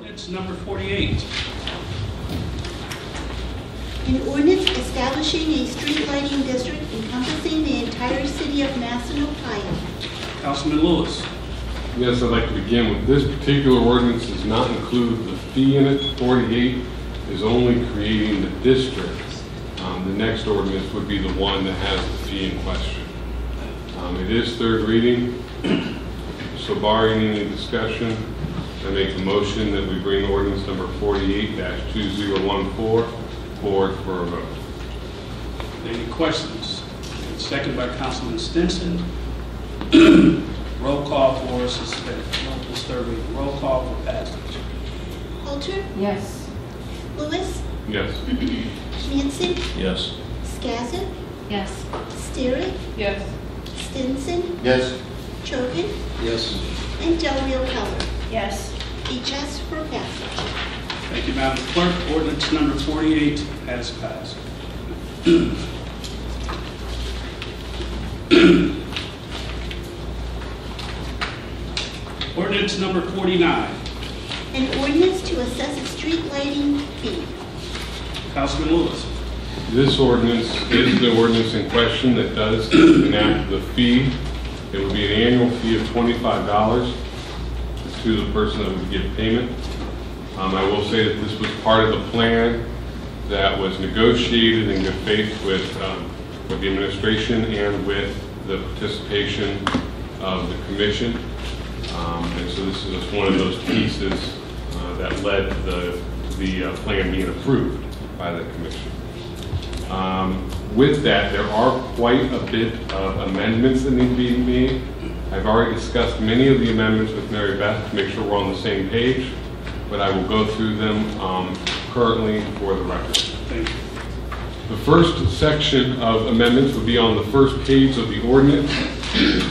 Ordinance number 48. An ordinance establishing a street lighting district encompassing the entire city of Massillon, Ohio. Councilman Lewis. Yes, I'd like to begin with this particular ordinance does not include the fee in it. 48 is only creating the district. The next ordinance would be the one that has the fee in question. It is third reading, so barring any discussion, I make a motion that we bring ordinance number 48-2014 forward for a vote. Any questions? Second by Councilman Stinson. Roll call for suspension. Third reading. Roll call for passage. Halter? Yes. Lewis? Yes. Hanson? Yes. Skazin? Yes. Sterrett? Yes. Stinson? Yes. Chogan? Yes. And Del Rio Keller. Yes. Each asked for passage. Thank you, Madam Clerk. Ordinance number 48 has passed. Ordinance number 49. An ordinance to assess a street lighting fee. Councilman Lewis. This ordinance is the ordinance in question that does enact the fee. It would be an annual fee of $25 to the person that would give payment. I will say that this was part of the plan that was negotiated in good faith with the administration and with the participation of the commission. And so this is just one of those pieces that led to the plan being approved by the commission. With that, there are quite a bit of amendments that need to be made. I've already discussed many of the amendments with Mary Beth to make sure we're on the same page, but I will go through them currently for the record. Thank you. The first section of amendments would be on the first page of the ordinance.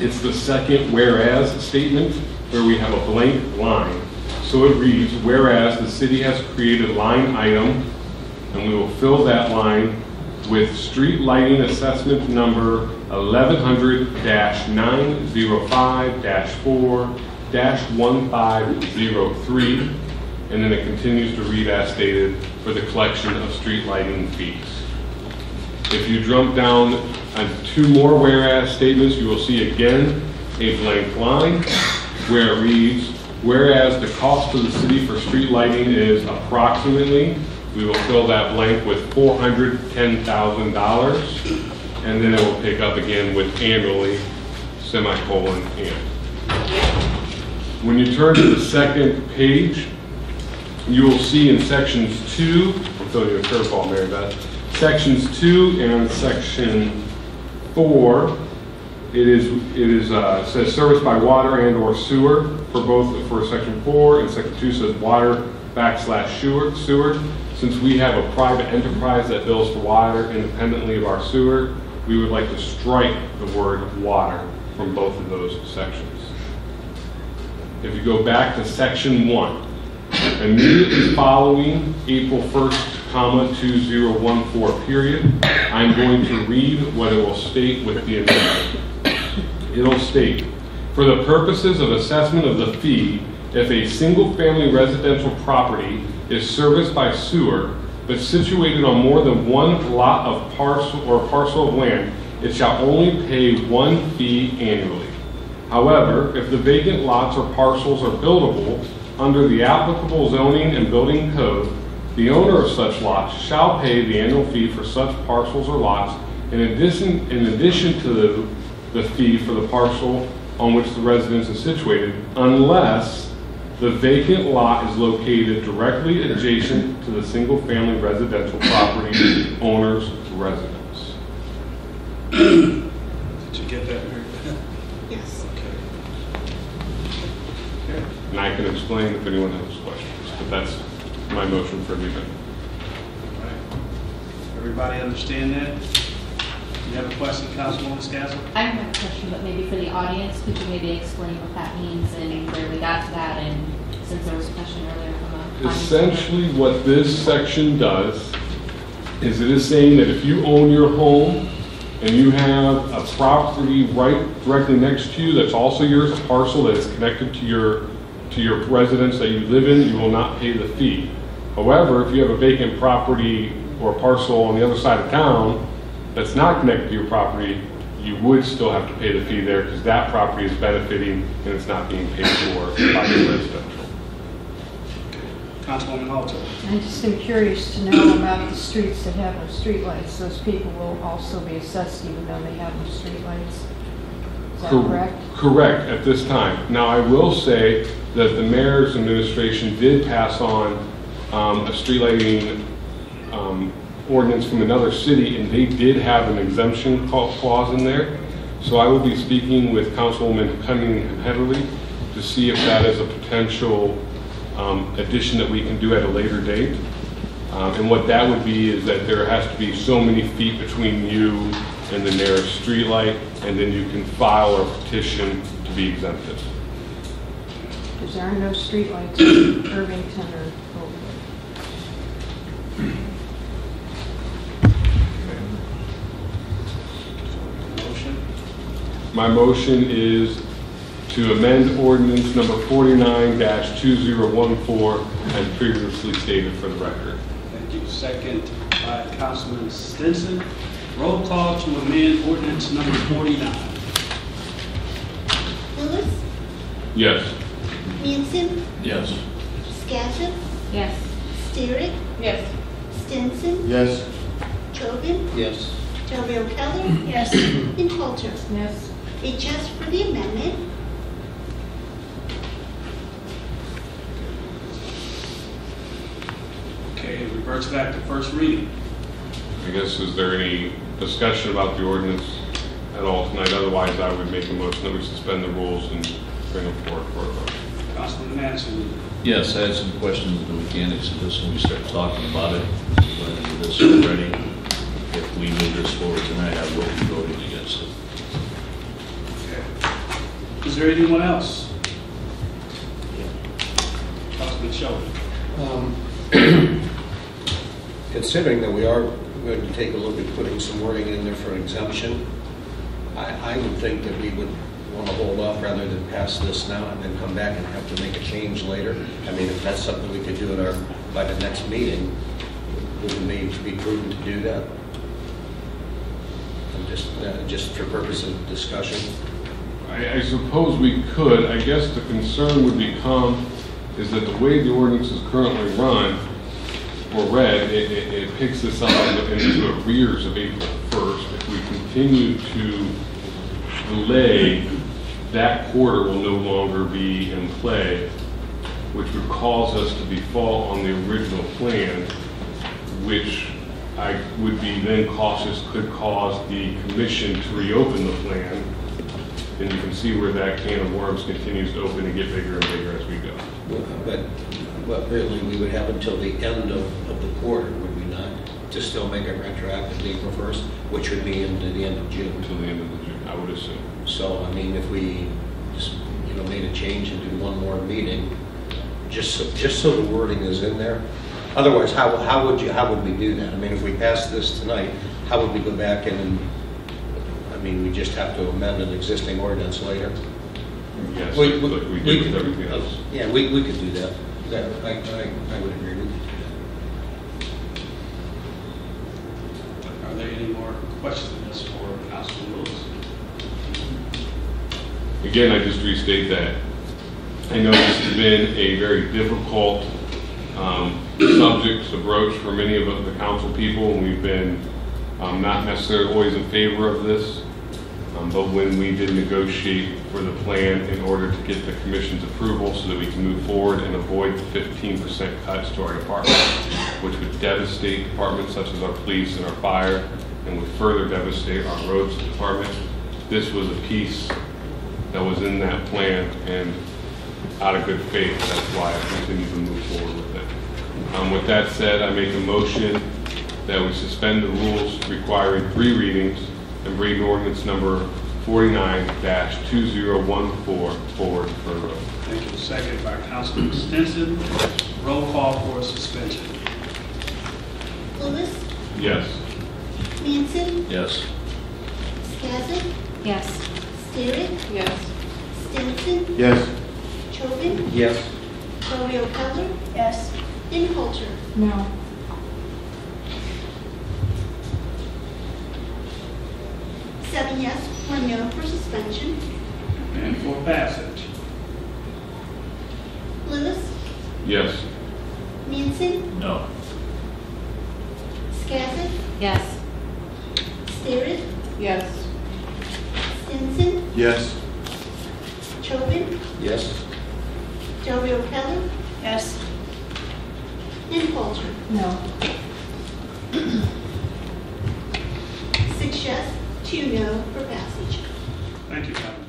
It's the second whereas statement where we have a blank line. So it reads, whereas the city has created line item, and we will fill that line with street lighting assessment number 1100-905-4-1503, and then it continues to read as stated for the collection of street lighting fees. If you jump down on two more whereas statements, you will see again a blank line where it reads, whereas the cost to the city for street lighting is approximately, we will fill that blank with $410,000, and then it will pick up again with annually, semicolon, and. When you turn to the second page, you will see in sections 2, I'm throwing you a curveball, Mary Beth, sections 2 and section 4, it says service by water and or sewer for both, for section 4, and section 2 says water / sewer. Since we have a private enterprise that bills for water independently of our sewer, we would like to strike the word water from both of those sections. If you go back to section 1, immediately following April 1st, 2014 period, I'm going to read what it will state with the amendment. It'll state, for the purposes of assessment of the fee, if a single-family residential property is serviced by sewer, but situated on more than one lot of parcel of land, it shall only pay one fee annually. However, if the vacant lots or parcels are buildable under the applicable zoning and building code, the owner of such lots shall pay the annual fee for such parcels or lots in addition to the fee for the parcel on which the residence is situated, unless the vacant lot is located directly adjacent to the single-family residential property owner's residence. Did you get that, Mary Beth? Yes. Okay. And I can explain if anyone has questions, but that's my motion for the amendment. All right. Everybody understand that? You have a question, Councilwoman Skazin? I have a question, but maybe for the audience, could you maybe explain what that means and where we got to that, and since there was a question earlier from a audience Essentially, what this section does is it is saying that if you own your home and you have a property right directly next to you that's also yours, a parcel that is connected to your to your residence that you live in, you will not pay the fee. However, if you have a vacant property or parcel on the other side of town that's not connected to your property, you would still have to pay the fee there because that property is benefiting and it's not being paid for by the residential. Councilwoman Halter. I just am curious to know about the streets that have no streetlights. Those people will also be assessed even though they have no streetlights. Is that correct? Correct, at this time. Now, I will say that the mayor's administration did pass on a street lighting ordinance from another city, and they did have an exemption clause in there. So I will be speaking with Councilwoman Cunningham-Heatherly to see if that is a potential addition that we can do at a later date. And what that would be is that there has to be so many feet between you and the nearest street light, and then you can file a petition to be exempted. Because there are no streetlights in Irvington or Oakwood. Motion. My motion is to amend ordinance number 49-2014 as previously stated for the record. Thank you. Second by Councilman Stinson. Roll call to amend ordinance number 49. Lewis, Yes. Manson, Yes. Skazin, Yes. Sterritt, Yes. Stinson, Yes. Tobin, Yes. Del Rio Keller, Yes. and Halter. Yes. It just for the amendment. Okay, it reverts back to first reading. I guess, is there any discussion about the ordinance at all tonight? Otherwise, I would make a motion that we suspend the rules and bring it forward for a vote. Councilman Manson. Yes, I had some questions of the mechanics of this when we start talking about it. Went into this already. If we move this forward tonight, I will be voting against it. Okay. Is there anyone else? Councilman Sheldon. Considering that we are going to take a look at putting some wording in there for exemption, I would think that we would want to hold off rather than pass this now and then come back and have to make a change later. I mean, if that's something we could do by the next meeting, would it be prudent to do that? And just for purpose of discussion. I suppose we could. I guess the concern would become is that the way the ordinance is currently run or read, it picks this up into arrears of April 1st. If we continue to delay, that quarter will no longer be in play, which would cause us to default on the original plan, which I would be then cautious could cause the commission to reopen the plan. And you can see where that can of worms continues to open and get bigger and bigger as we go. But really, we would have until the end of the quarter, would we not, to still make it retroactive to April 1st, which would be into the end of June. Until the end of the June, I would assume. So, I mean, if we just, made a change and do one more meeting, just so the wording is in there. Otherwise, how would we do that? I mean, if we pass this tonight, how would we go back and we just have to amend an existing ordinance later? Yes, We like we did with everything else. Yeah, we could do that. I would agree with you. Are there any more questions for Councilman Lewis? Again, I just restate that I know this has been a very difficult subject to broach for many of the council people, and we've been not necessarily always in favor of this. But when we did negotiate for the plan in order to get the commission's approval so that we can move forward and avoid the 15% cuts to our department, which would devastate departments such as our police and our fire, and would further devastate our roads department, this was a piece that was in that plan, and out of good faith, that's why I continue to move forward with it. With that said, I make a motion that we suspend the rules requiring 3 readings and bring ordinance number 49-2014 forward for a vote. Thank you. Second by Councilman Stinson. Roll call for suspension. Lewis, Yes. Manson, Yes. Skazin, Yes. Sterritt, Yes. Stinson, Yes. Tobin, Yes. Del Rio Keller, Yes. and Coulter. No. Seven yes, one no for suspension. And for passage. Lewis, Yes. Manson, No. Skazit, Yes. Starrett, Yes. Stinson, Yes. Tobin, Yes. Del Rio Keller, Yes. and Coulter. No. 6 yes, 2 no for passage. Thank you, Dr.